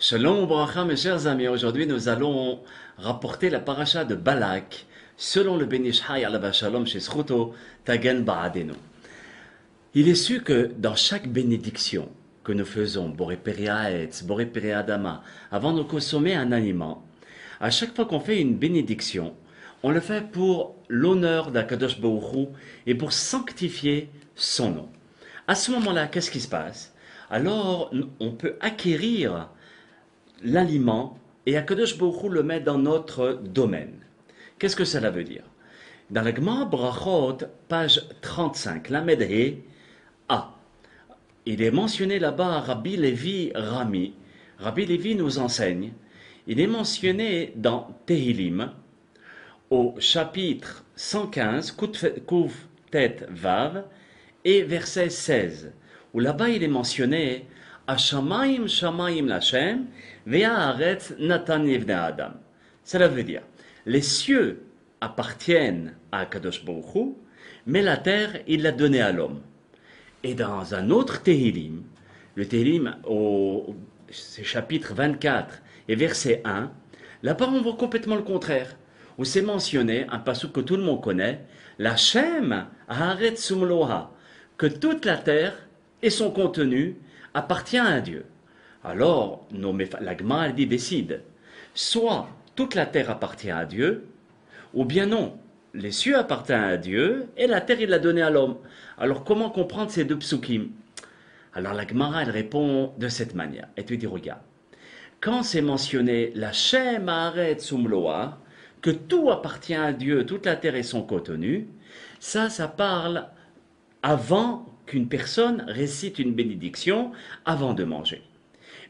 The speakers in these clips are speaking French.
Shalom Bracha, mes chers amis. Aujourd'hui, nous allons rapporter la paracha de Balak selon le Ben Ish Chai alav Shalom chez Sruto Tagen Ba'adenu. Il est su que dans chaque bénédiction que nous faisons, Boré Peria Etz, Boré Peria Adama, avant de consommer un aliment, à chaque fois qu'on fait une bénédiction, on le fait pour l'honneur d'Akadosh Baruch Hu et pour sanctifier son nom. À ce moment-là, qu'est-ce qui se passe? Alors, on peut acquérir l'aliment et Akadosh Baruch Hu le met dans notre domaine. Qu'est-ce que cela veut dire? Dans la Gemara Brachot, page 35, la Medhe A. Il est mentionné là-bas Rabbi Levi Rami. Rabbi Levi nous enseigne. Il est mentionné dans Tehilim, au chapitre 115, Kouf Tet Vav, et verset 16, où là-bas il est mentionné Hashamayim Shamayim Lashem, Ve'aretz Natan Yevne Adam. Cela veut dire, les cieux appartiennent à Kadosh Baruch Hu, mais la terre, il l'a donnée à l'homme. Et dans un autre Tehilim, le Tehilim au chapitre 24 et verset 1, là-bas on voit complètement le contraire, où c'est mentionné, un passage que tout le monde connaît, la Shem Haaretz Umloha, que toute la terre et son contenu appartient à Dieu. Alors, la Gemara elle dit décide, soit toute la terre appartient à Dieu, ou bien non, les cieux appartiennent à Dieu et la terre il l'a donnée à l'homme. Alors comment comprendre ces deux psukim? Alors la Gemara elle répond de cette manière. Et tu dis regarde, quand c'est mentionné la Shem Haaretz Umloa, que tout appartient à Dieu, toute la terre et son contenu, ça parle avant qu'une personne récite une bénédiction avant de manger.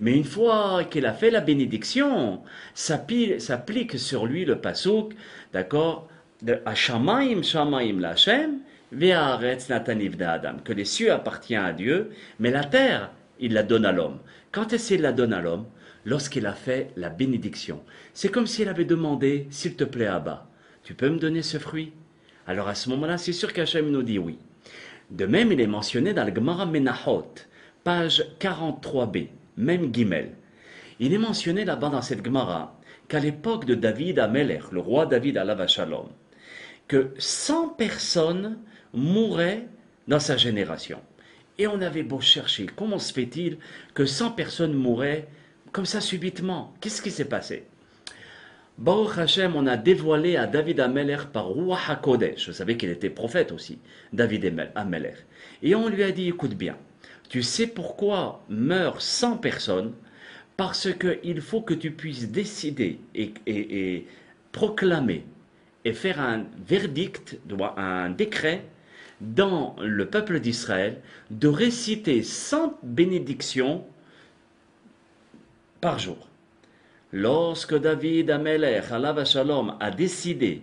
Mais une fois qu'il a fait la bénédiction, s'applique sur lui le pasuk, d'accord, de Hashamayim Shamayim Lashem, Ve'aretz Natan Yevne Adam, que les cieux appartiennent à Dieu, mais la terre, il la donne à l'homme. Quand est-ce qu'il la donne à l'homme? Lorsqu'il a fait la bénédiction. C'est comme s'il avait demandé, s'il te plaît Abba, tu peux me donner ce fruit? Alors à ce moment-là, c'est sûr qu'Hachem nous dit oui. De même, il est mentionné dans le Gemara Menachot, page 43b, même Gimel. Il est mentionné là-bas dans cette Gemara qu'à l'époque de David Amelech, le roi David alav Shalom, que 100 personnes mouraient dans sa génération. Et on avait beau chercher, comment se fait-il que 100 personnes mouraient comme ça subitement? Qu'est-ce qui s'est passé? Baruch Hashem, on a dévoilé à David Amelech par Ruach HaKodesh, je savais qu'il était prophète aussi, David Amelech, et on lui a dit, écoute bien, tu sais pourquoi meurent 100 personnes? Parce qu'il faut que tu puisses décider et proclamer et faire un verdict, un décret dans le peuple d'Israël de réciter 100 bénédictions par jour. Lorsque David Amelech alav Shalom a décidé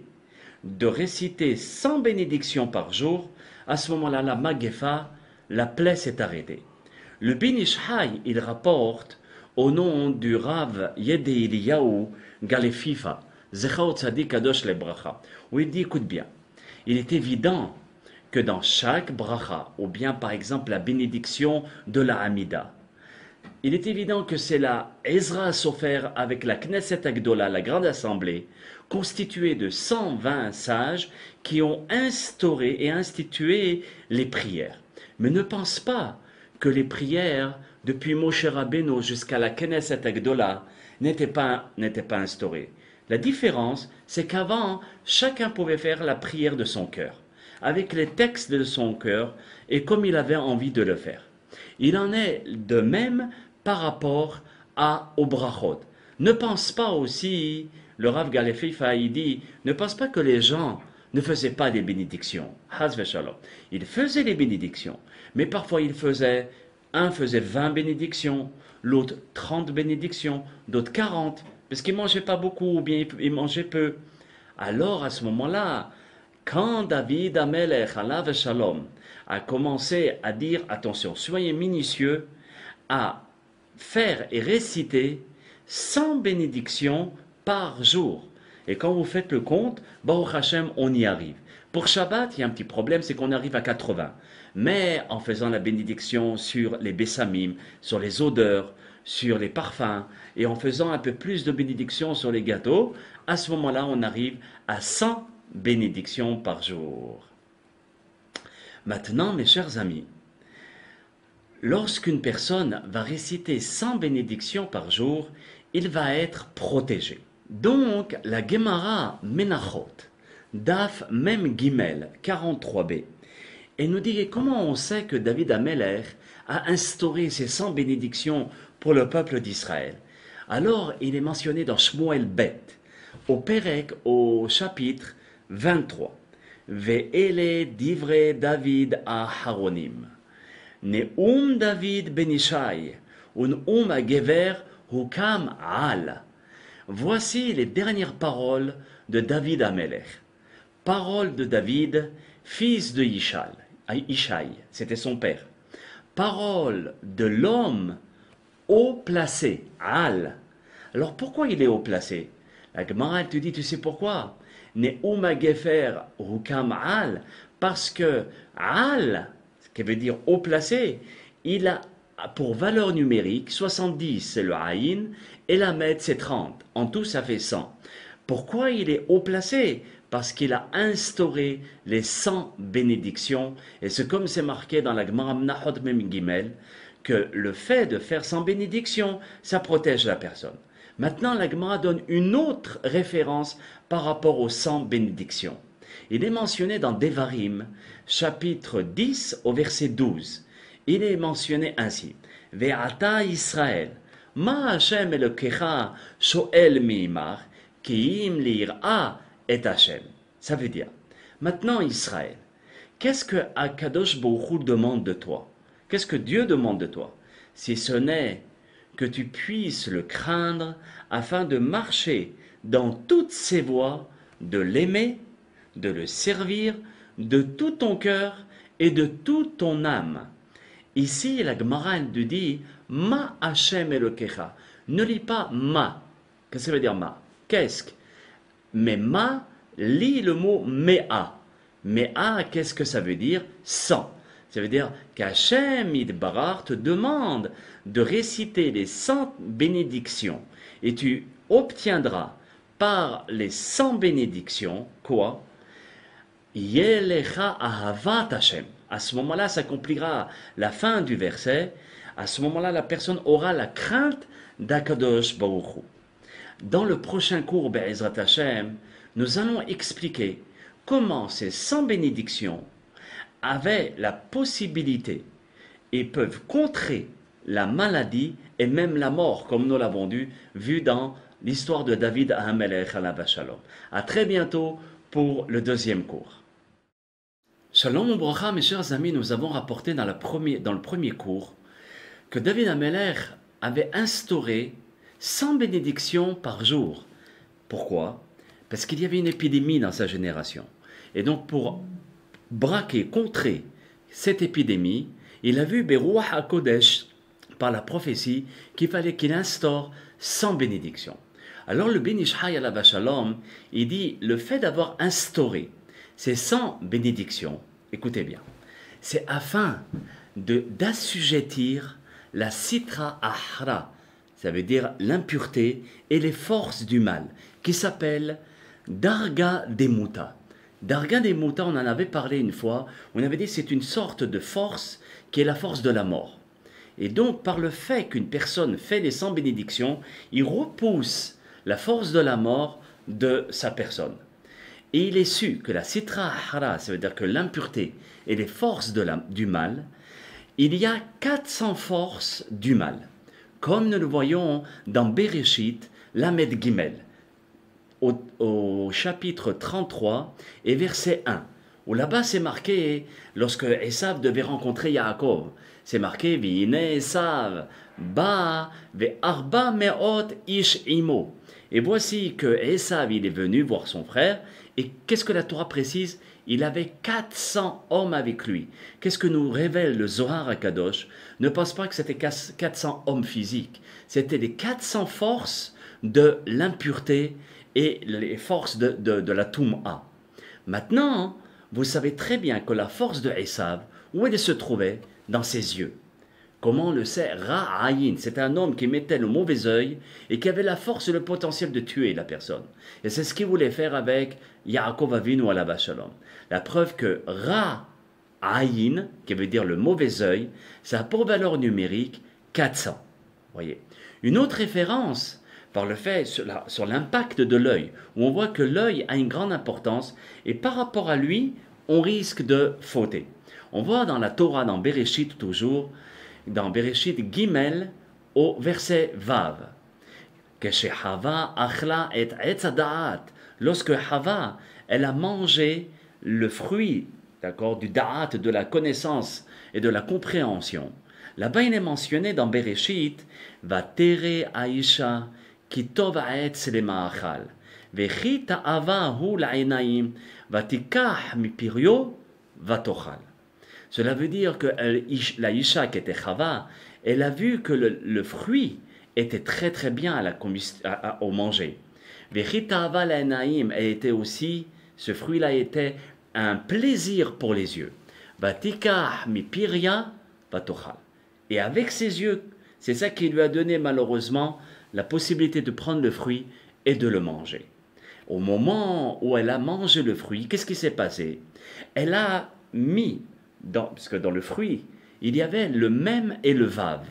de réciter 100 bénédictions par jour, à ce moment-là, la Magefa, la plaie s'est arrêtée. Le Ben Ish Chai, il rapporte au nom du Rav Yedei Eliyahu Galefifa, Zechaot Tzadik Kadosh le Bracha, où il dit, écoute bien, il est évident que dans chaque bracha, ou bien par exemple la bénédiction de la Hamida, il est évident que c'est la Ezra Sofer avec la Knesset Agdola, la grande assemblée, constituée de 120 sages qui ont instauré et institué les prières. Mais ne pense pas que les prières, depuis Moshe Rabbeinu jusqu'à la Knesset Agdola, n'étaient pas instaurées. La différence, c'est qu'avant, chacun pouvait faire la prière de son cœur, avec les textes de son cœur et comme il avait envie de le faire. Il en est de même par rapport au brachot. Ne pense pas aussi, le Rav Galefifa il dit, ne pense pas que les gens ne faisaient pas des bénédictions. Haz v'shalom. Ils faisaient les bénédictions, mais parfois un faisait 20 bénédictions, l'autre 30 bénédictions, d'autres 40, parce qu'ils ne mangeaient pas beaucoup ou bien ils mangeaient peu. Alors à ce moment-là, quand David Amelech alav Shalom a commencé à dire, attention, soyez minutieux à faire et réciter 100 bénédictions par jour. Et quand vous faites le compte, Baruch Hashem, on y arrive. Pour Shabbat, il y a un petit problème, c'est qu'on arrive à 80. Mais en faisant la bénédiction sur les bessamim, sur les odeurs, sur les parfums et en faisant un peu plus de bénédictions sur les gâteaux, à ce moment-là, on arrive à 100 bénédictions par jour. Maintenant, mes chers amis, lorsqu'une personne va réciter 100 bénédictions par jour, il va être protégé. Donc, la Gemara Menachot, Daf Mem Gimel 43b, et nous dit comment on sait que David Ameler a instauré ces 100 bénédictions pour le peuple d'Israël. Alors, il est mentionné dans Shmuel Bet, au Perek, au chapitre 23. Ve'ele divre David Aharonim. Neum David ben Ishai, un Gever hukam al. Voici les dernières paroles de David Amelech. Paroles de David, fils de Ishai, c'était son père. Parole de l'homme haut placé, al. Alors pourquoi il est haut placé? La Gemara, elle te dit, tu sais pourquoi? Neuma Gefer hukam al, parce que al, ce qui veut dire haut placé, il a pour valeur numérique 70, c'est le Aïn, et la Med, c'est 30. En tout, ça fait 100. Pourquoi il est haut placé? Parce qu'il a instauré les 100 bénédictions, et c'est comme c'est marqué dans la Gemara Menachot Mem Gimel, que le fait de faire 100 bénédictions, ça protège la personne. Maintenant, la Gemara donne une autre référence par rapport aux 100 bénédictions. Il est mentionné dans Devarim, chapitre 10, au verset 12. Il est mentionné ainsi. Ve'ata Israël, ma Hashem Elokecha shoel mi'imach, ki'im li'ir'a et Hashem. Ça veut dire, maintenant Israël, qu'est-ce que Akadosh Baruch Hu demande de toi? Qu'est-ce que Dieu demande de toi? Si ce n'est que tu puisses le craindre afin de marcher dans toutes ses voies, de l'aimer, de le servir de tout ton cœur et de toute ton âme. Ici, la Gemara nous dit Ma Hashem Elokecha. Ne lis pas Ma. Qu'est-ce que ça veut dire Ma? Qu'est-ce que? Mais Ma, lis le mot Mea. Mea, qu'est-ce que ça veut dire? 100. Ça veut dire qu'Hachem Idbarar te demande de réciter les 100 bénédictions. Et tu obtiendras par les 100 bénédictions, quoi? Yelecha ahavat Hashem. À ce moment-là, s'accomplira la fin du verset. À ce moment-là, la personne aura la crainte d'Akadosh Baruch Hu. Dans le prochain cours, Be'ezrat Hashem, nous allons expliquer comment ces 100 bénédictions avaient la possibilité et peuvent contrer la maladie et même la mort, comme nous l'avons vu dans l'histoire de David Ahamelech alav shalom. À très bientôt pour le deuxième cours. Shalom Ubracha, mes chers amis, nous avons rapporté dans le premier cours que David Amelech avait instauré 100 bénédictions par jour. Pourquoi? Parce qu'il y avait une épidémie dans sa génération. Et donc pour braquer, contrer cette épidémie, il a vu Beruach HaKodesh par la prophétie qu'il fallait qu'il instaure 100 bénédictions. Alors le Ben Ish Chai alav shalom, il dit le fait d'avoir instauré ces 100 bénédictions, écoutez bien, c'est afin d'assujettir la Sitra Ahra, ça veut dire l'impureté et les forces du mal, qui s'appelle Darga Demuta. Darga Demuta, on en avait parlé une fois, on avait dit que c'est une sorte de force qui est la force de la mort. Et donc, par le fait qu'une personne fait les 100 bénédictions, il repousse la force de la mort de sa personne. Et il est su que la Sitra Ahara, ça veut dire que l'impureté et les forces du mal, il y a 400 forces du mal. Comme nous le voyons dans Bereshit, Lamed Gimel, au chapitre 33 et verset 1, où là-bas c'est marqué, lorsque Esav devait rencontrer Yaakov, c'est marqué, V'ine Esav, ba, ve'arba me'ot ish imo. Et voici que Esav, il est venu voir son frère, et qu'est-ce que la Torah précise? Il avait 400 hommes avec lui. Qu'est-ce que nous révèle le Zohar HaKadosh? Ne pense pas que c'était 400 hommes physiques. C'était les 400 forces de l'impureté et les forces de la Toum'a. Maintenant, vous savez très bien que la force de Esav, où elle se trouvait? Dans ses yeux. Comment on le sait? Ra'ayin, c'est un homme qui mettait le mauvais œil et qui avait la force et le potentiel de tuer la personne. Et c'est ce qu'il voulait faire avec Yaakov Avinu alava shalom. La preuve que Ra'ayin, qui veut dire le mauvais œil, ça a pour valeur numérique 400. Voyez. Une autre référence par le fait sur l'impact de l'œil, où on voit que l'œil a une grande importance et par rapport à lui, on risque de fauter. On voit dans la Torah, dans Bereshit toujours, dans Bereshit Gimel au verset Vav. Hava achla et etzadaat. Lorsque Hava, elle a mangé le fruit, d'accord, du da'at, de la connaissance et de la compréhension. Là-bas, il est mentionné dans Bereshit, va tere Aisha ki tov ha'etz lema'achal. Vechi ta'ava hu la'enaim, va tikach mipirio va tochal. Cela veut dire que la Isha qui était Chava, elle a vu que le fruit était très très bien au manger. Vechitava la naïm, elle était aussi, ce fruit-là était un plaisir pour les yeux. Vatikah mi piria vatochal. Et avec ses yeux, c'est ça qui lui a donné malheureusement la possibilité de prendre le fruit et de le manger. Au moment où elle a mangé le fruit, qu'est-ce qui s'est passé? Elle a mis parce que dans le fruit, il y avait le même et le vav.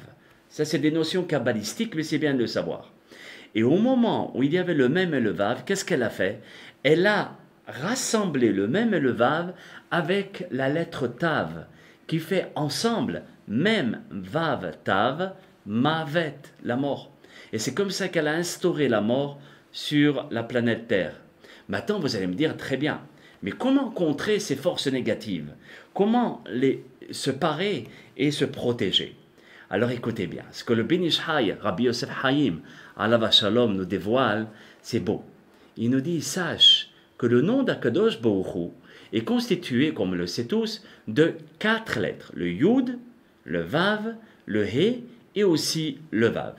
Ça, c'est des notions kabbalistiques, mais c'est bien de le savoir. Et au moment où il y avait le même et le vav, qu'est-ce qu'elle a fait? Elle a rassemblé le même et le vav avec la lettre tav, qui fait ensemble même vav tav, mavet, la mort. Et c'est comme ça qu'elle a instauré la mort sur la planète Terre. Maintenant, vous allez me dire, très bien, mais comment contrer ces forces négatives? Comment se parer et se protéger? Alors écoutez bien, ce que le Ben Ish Chai, Rabbi Yosef Chaim, alava shalom, nous dévoile, c'est beau. Il nous dit, sache que le nom d'Akadosh Baruch Hu est constitué, comme on le sait tous, de 4 lettres. Le Yud, le Vav, le He et aussi le Vav.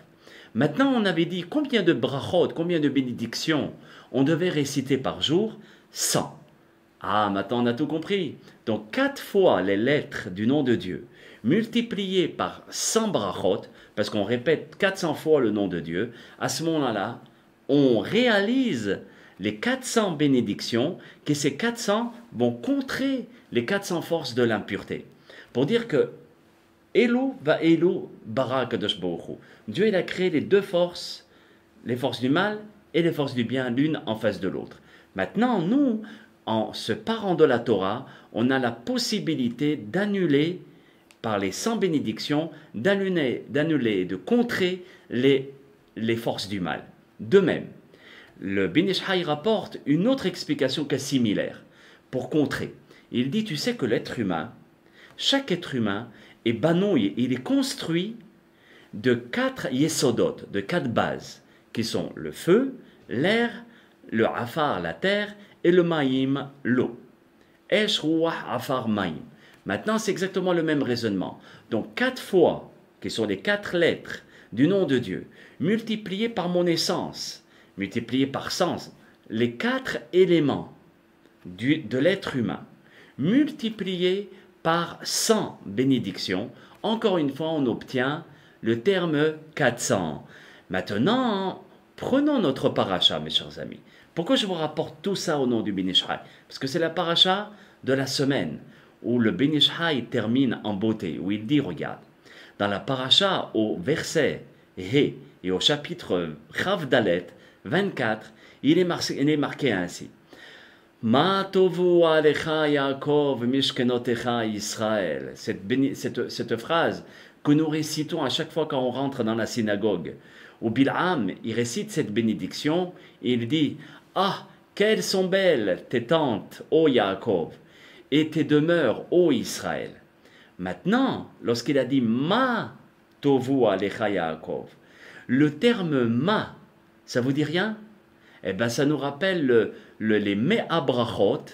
Maintenant, on avait dit combien de brachot, combien de bénédictions on devait réciter par jour? 100. Ah, maintenant on a tout compris. Donc 4 fois les lettres du nom de Dieu, multipliées par 100 brachot, parce qu'on répète 400 fois le nom de Dieu, à ce moment-là, on réalise les 400 bénédictions, que ces 400 vont contrer les 400 forces de l'impureté. Pour dire que Elou va Elou bara kadosh baruch hu. Dieu il a créé les deux forces, les forces du mal et les forces du bien, l'une en face de l'autre. Maintenant, nous, en se parant de la Torah, on a la possibilité d'annuler, par les 100 bénédictions, d'annuler, de contrer les forces du mal. De même, le Ben Ish Chai rapporte une autre explication qui est similaire, pour contrer. Il dit, tu sais que l'être humain, chaque être humain est banouille, il est construit de 4 yesodot, de 4 bases, qui sont le feu, l'air, le afar, la terre, et le maïm, l'eau. Esh, ruach, afar, maïm. Maintenant, c'est exactement le même raisonnement. Donc, 4 fois, qui sont les 4 lettres du nom de Dieu, multipliées par mon essence, multipliées par sens, les 4 éléments de l'être humain, multipliés par 100 bénédictions, encore une fois, on obtient le terme 400. Maintenant, prenons notre paracha, mes chers amis. Pourquoi je vous rapporte tout ça au nom du Ben Ish Chai? Parce que c'est la paracha de la semaine, où le Ben Ish Chai termine en beauté, où il dit, regarde, dans la paracha au verset He et au chapitre Chav Dalet 24, il est marqué ainsi. Ma tovu alecha Yaakov mishkenotecha Israël. Cette phrase que nous récitons à chaque fois quand on rentre dans la synagogue, où Bil'am, il récite cette bénédiction, et il dit, ah, quelles sont belles tes tentes, ô Yaakov, et tes demeures, ô Israël. Maintenant, lorsqu'il a dit ma tovu alecha Yaakov, le terme ma, ça vous dit rien? Eh bien, ça nous rappelle les Mea Brachot,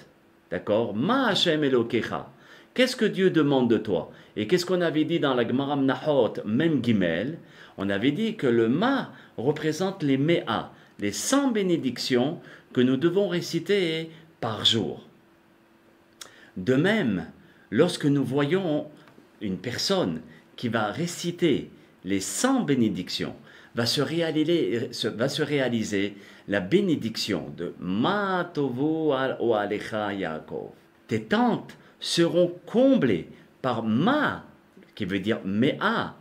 d'accord? Ma Hashem Elokecha. Qu'est-ce que Dieu demande de toi? Et qu'est-ce qu'on avait dit dans la Gemara Nahot, même Gimel? On avait dit que le Ma représente les Mea, les 100 bénédictions que nous devons réciter par jour. De même, lorsque nous voyons une personne qui va réciter les 100 bénédictions, va se réaliser la bénédiction de Ma tovu o alecha Yaakov. Tes tentes seront comblées par Ma, qui veut dire Mea.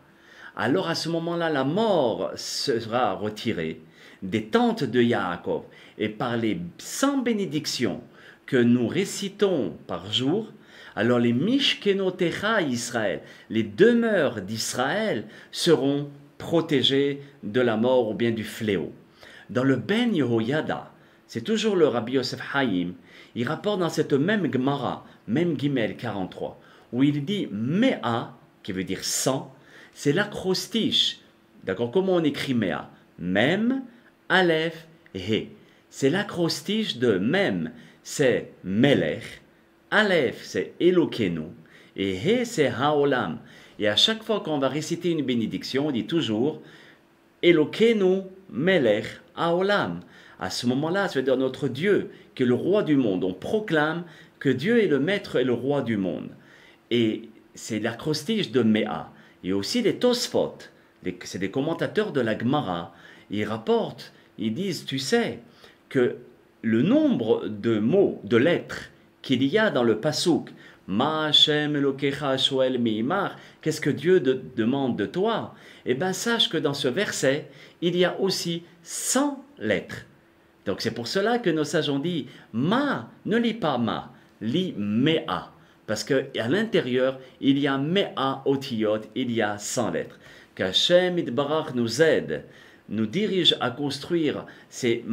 Alors à ce moment-là, la mort sera retirée des tentes de Yaakov. Et par les 100 bénédictions que nous récitons par jour, alors les Mishkenotecha Israël, les demeures d'Israël seront protégées de la mort ou bien du fléau. Dans le Ben Yehoyada, c'est toujours le Rabbi Yosef Haïm, il rapporte dans cette même Gemara, même Gimel 43, où il dit Mea, qui veut dire 100, c'est l'acrostiche. D'accord, comment on écrit Mea? Mem, Aleph, He. C'est l'acrostiche de Mem, c'est Melech. Aleph, c'est Elokenu. Et He, c'est Haolam. Et à chaque fois qu'on va réciter une bénédiction, on dit toujours Elokenu, Melech, Haolam. À ce moment-là, ça veut dire notre Dieu, qui est le roi du monde. On proclame que Dieu est le maître et le roi du monde. Et c'est l'acrostiche de Mea. Et aussi les Tosfot, c'est des commentateurs de la Gemara. Ils rapportent, ils disent, tu sais, que le nombre de mots, de lettres qu'il y a dans le Pasuk, Ma Hashem Elokecha Shoel Meimar, qu'est-ce que Dieu demande de toi? Eh bien, sache que dans ce verset, il y a aussi 100 lettres. Donc c'est pour cela que nos sages ont dit, Ma, ne lis pas Ma, lis Mea. Parce qu'à l'intérieur, il y a Mea Otiyot, il y a 100 lettres. Qu'Hachem Idbarach nous aide, nous dirige à construire ces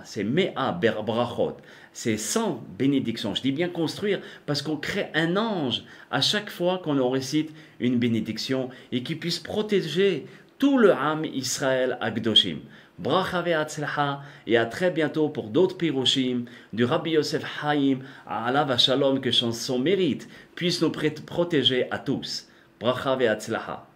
ces Mea Brachot, ces 100 bénédictions. Je dis bien construire parce qu'on crée un ange à chaque fois qu'on récite une bénédiction et qui puisse protéger tout le Ham Israël Akdoshim. Bracha ve'atzlacha et à très bientôt pour d'autres piroshim du Rabbi Yosef Haïm alav shalom, que son mérite puisse nous protéger à tous. Bracha ve'atzlacha.